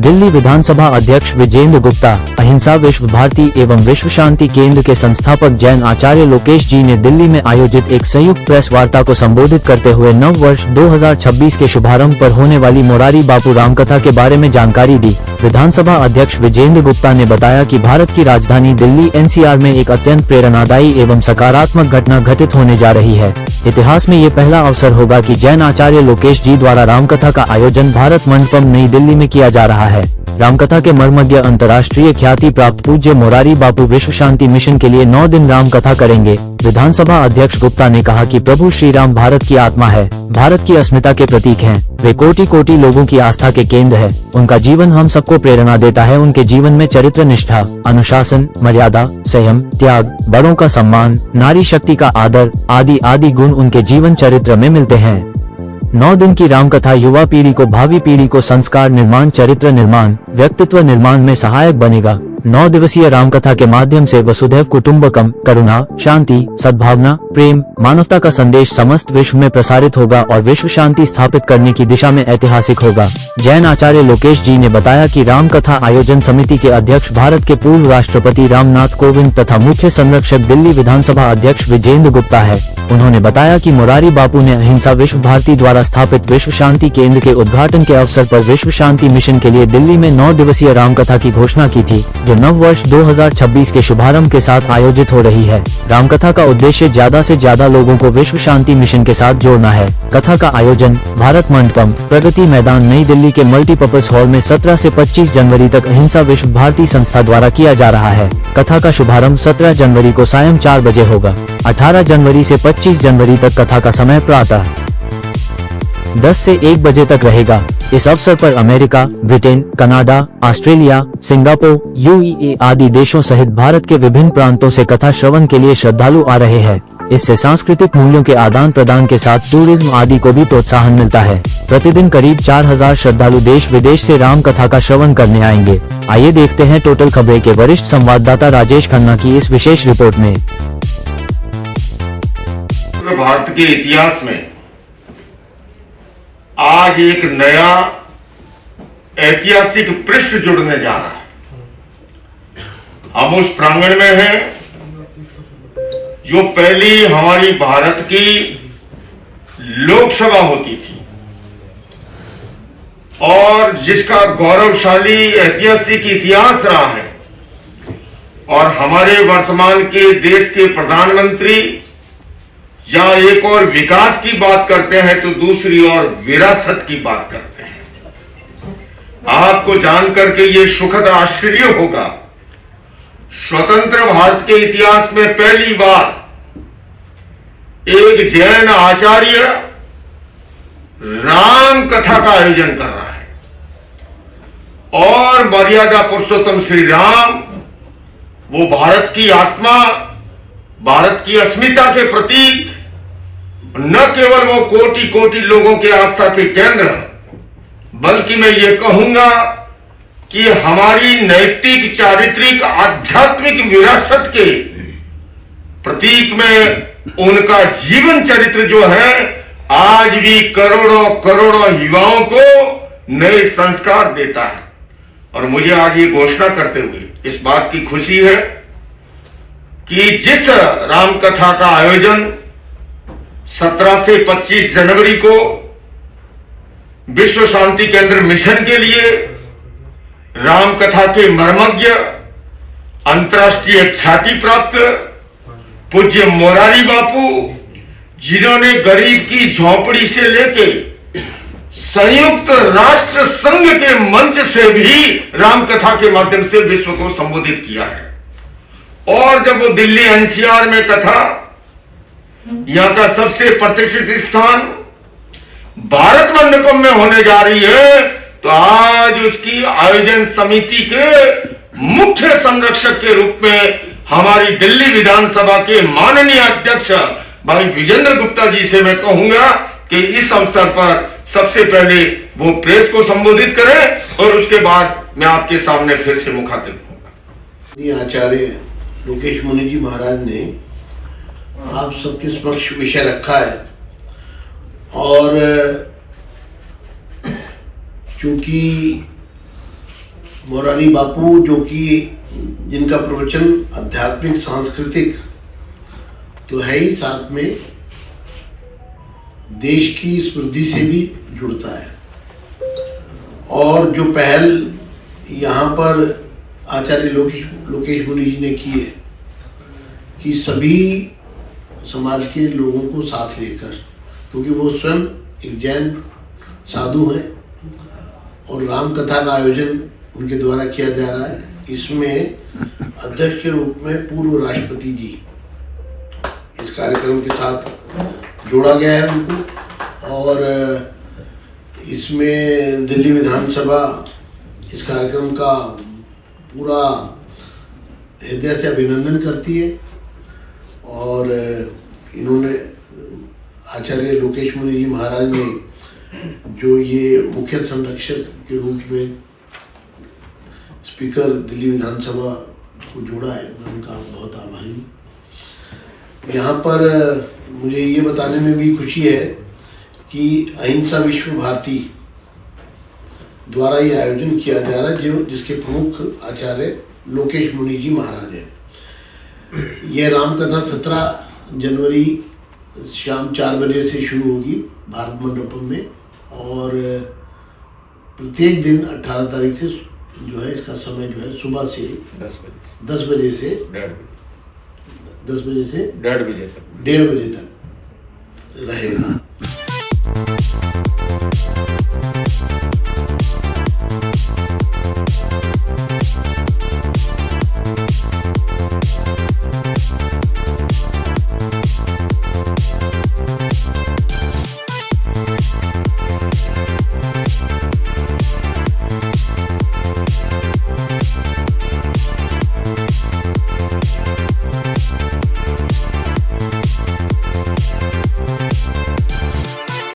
दिल्ली विधानसभा अध्यक्ष विजेंद्र गुप्ता, अहिंसा विश्व भारती एवं विश्व शांति केंद्र के संस्थापक जैन आचार्य लोकेश जी ने दिल्ली में आयोजित एक संयुक्त प्रेस वार्ता को संबोधित करते हुए नव वर्ष 2026 के शुभारंभ पर होने वाली मोरारी बापू रामकथा के बारे में जानकारी दी। विधानसभा अध्यक्ष विजेंद्र गुप्ता ने बताया कि भारत की राजधानी दिल्ली एनसीआर में एक अत्यंत प्रेरणादायी एवं सकारात्मक घटना घटित होने जा रही है। इतिहास में ये पहला अवसर होगा कि जैन आचार्य लोकेश जी द्वारा रामकथा का आयोजन भारत मंडपम नई दिल्ली में किया जा रहा है। रामकथा के मर्मज्ञ अंतर्राष्ट्रीय ख्याति प्राप्त पूज्य मोरारी बापू विश्व शांति मिशन के लिए 9 दिन रामकथा करेंगे। विधानसभा अध्यक्ष गुप्ता ने कहा कि प्रभु श्री राम भारत की आत्मा है, भारत की अस्मिता के प्रतीक हैं। वे कोटि कोटि लोगों की आस्था के केंद्र है। उनका जीवन हम सबको प्रेरणा देता है। उनके जीवन में चरित्र निष्ठा, अनुशासन, मर्यादा, संयम, त्याग, बड़ों का सम्मान, नारी शक्ति का आदर आदि आदि गुण उनके जीवन चरित्र में मिलते हैं। 9 दिन की रामकथा युवा पीढ़ी को, भावी पीढ़ी को संस्कार निर्माण, चरित्र निर्माण, व्यक्तित्व निर्माण में सहायक बनेगा। 9 दिवसीय रामकथा के माध्यम से वसुधैव कुटुंबकम, करुणा, शांति, सद्भावना, प्रेम, मानवता का संदेश समस्त विश्व में प्रसारित होगा और विश्व शांति स्थापित करने की दिशा में ऐतिहासिक होगा। जैन आचार्य लोकेश जी ने बताया कि रामकथा आयोजन समिति के अध्यक्ष भारत के पूर्व राष्ट्रपति रामनाथ कोविंद तथा मुख्य संरक्षक दिल्ली विधानसभा अध्यक्ष विजेंद्र गुप्ता है। उन्होंने बताया कि मोरारी बापू ने अहिंसा विश्व भारती द्वारा स्थापित विश्व शांति केंद्र के उद्घाटन के अवसर पर विश्व शांति मिशन के लिए दिल्ली में 9 दिवसीय रामकथा की घोषणा की थी, जो नव वर्ष 2026 के शुभारंभ के साथ आयोजित हो रही है। रामकथा का उद्देश्य ज्यादा से ज्यादा लोगों को विश्व शांति मिशन के साथ जोड़ना है। कथा का आयोजन भारत मंडपम, प्रगति मैदान, नई दिल्ली के मल्टीपर्पज हॉल में 17 से 25 जनवरी तक अहिंसा विश्व भारती संस्था द्वारा किया जा रहा है। कथा का शुभारंभ 17 जनवरी को सायं 4 बजे होगा। 18 जनवरी से 25 जनवरी तक कथा का समय प्रातः 10 से 1 बजे तक रहेगा। इस अवसर पर America, Britain, Canada, Australia, Singapore, UAE आदि देशों सहित भारत के विभिन्न प्रांतों से कथा श्रवण के लिए श्रद्धालु आ रहे हैं। इससे सांस्कृतिक मूल्यों के आदान प्रदान के साथ टूरिज्म आदि को भी प्रोत्साहन मिलता है। प्रतिदिन करीब 4000 श्रद्धालु देश विदेश से राम कथा का श्रवण करने आएंगे। आइए देखते हैं टोटल खबरें के वरिष्ठ संवाददाता राजेश खन्ना की इस विशेष रिपोर्ट में। भारत के इतिहास में आज एक नया ऐतिहासिक पृष्ठ जुड़ने जा रहा है। हम उस प्रांगण में हैं जो पहली हमारी भारत की लोकसभा होती थी और जिसका गौरवशाली ऐतिहासिक इतिहास रहा है। और हमारे वर्तमान के देश के प्रधानमंत्री जहां एक और विकास की बात करते हैं तो दूसरी ओर विरासत की बात करते हैं। आपको जानकर के ये सुखद आश्चर्य होगा, स्वतंत्र भारत के इतिहास में पहली बार एक जैन आचार्य राम कथा का आयोजन कर रहा है। और मर्यादा पुरुषोत्तम श्री राम, वो भारत की आत्मा, भारत की अस्मिता के प्रतीक, न केवल वो कोटि कोटि लोगों के आस्था के केंद्र, बल्कि मैं ये कहूंगा कि हमारी नैतिक, चारित्रिक, आध्यात्मिक विरासत के प्रतीक में उनका जीवन चरित्र जो है आज भी करोड़ों करोड़ों युवाओं को नए संस्कार देता है। और मुझे आज ये घोषणा करते हुए इस बात की खुशी है कि जिस रामकथा का आयोजन 17 से 25 जनवरी को विश्व शांति केंद्र मिशन के लिए रामकथा के मर्मज्ञ, अंतर्राष्ट्रीय ख्याति प्राप्त पूज्य मोरारी बापू, जिन्होंने गरीब की झोपड़ी से लेके संयुक्त राष्ट्र संघ के मंच से भी रामकथा के माध्यम से विश्व को संबोधित किया है। और जब वो दिल्ली एनसीआर में कथा, यहां का सबसे प्रतिष्ठित स्थान भारत मंडपम में होने जा रही है, तो आज उसकी आयोजन समिति के मुख्य संरक्षक के रूप में हमारी दिल्ली विधानसभा के माननीय अध्यक्ष भाई विजेंद्र गुप्ता जी से मैं कहूंगा कि इस अवसर पर सबसे पहले वो प्रेस को संबोधित करें और उसके बाद मैं आपके सामने फिर से मुखातिब होऊंगा। आचार्य लोकेश मुनि जी महाराज ने आप सबके समक्ष विषय रखा है और चूंकि मोरारी बापू जो कि जिनका प्रवचन आध्यात्मिक सांस्कृतिक तो है ही, साथ में देश की समृद्धि से भी जुड़ता है। और जो पहल यहाँ पर आचार्य लोकेश मुनि जी ने की है कि सभी समाज के लोगों को साथ लेकर, क्योंकि वो स्वयं एक जैन साधु हैं और राम कथा का आयोजन उनके द्वारा किया जा रहा है। इसमें अध्यक्ष के रूप में पूर्व राष्ट्रपति जी इस कार्यक्रम के साथ जोड़ा गया है उनको, और इसमें दिल्ली विधानसभा इस कार्यक्रम का पूरा हृदय से अभिनंदन करती है। और इन्होंने आचार्य लोकेश मुनि जी महाराज ने जो ये मुख्य संरक्षक के रूप में स्पीकर दिल्ली विधानसभा को जोड़ा है, मैं उनका बहुत आभारी हूँ। यहाँ पर मुझे ये बताने में भी खुशी है कि अहिंसा विश्व भारती द्वारा ये आयोजन किया जा रहा है, जिसके प्रमुख आचार्य लोकेश मुनि जी महाराज हैं। यह रामकथा 17 जनवरी शाम 4 बजे से शुरू होगी भारत मंडपम में, और प्रत्येक दिन 18 तारीख से जो है इसका समय जो है सुबह से 10 बजे से 1:30 बजे तक रहेगा।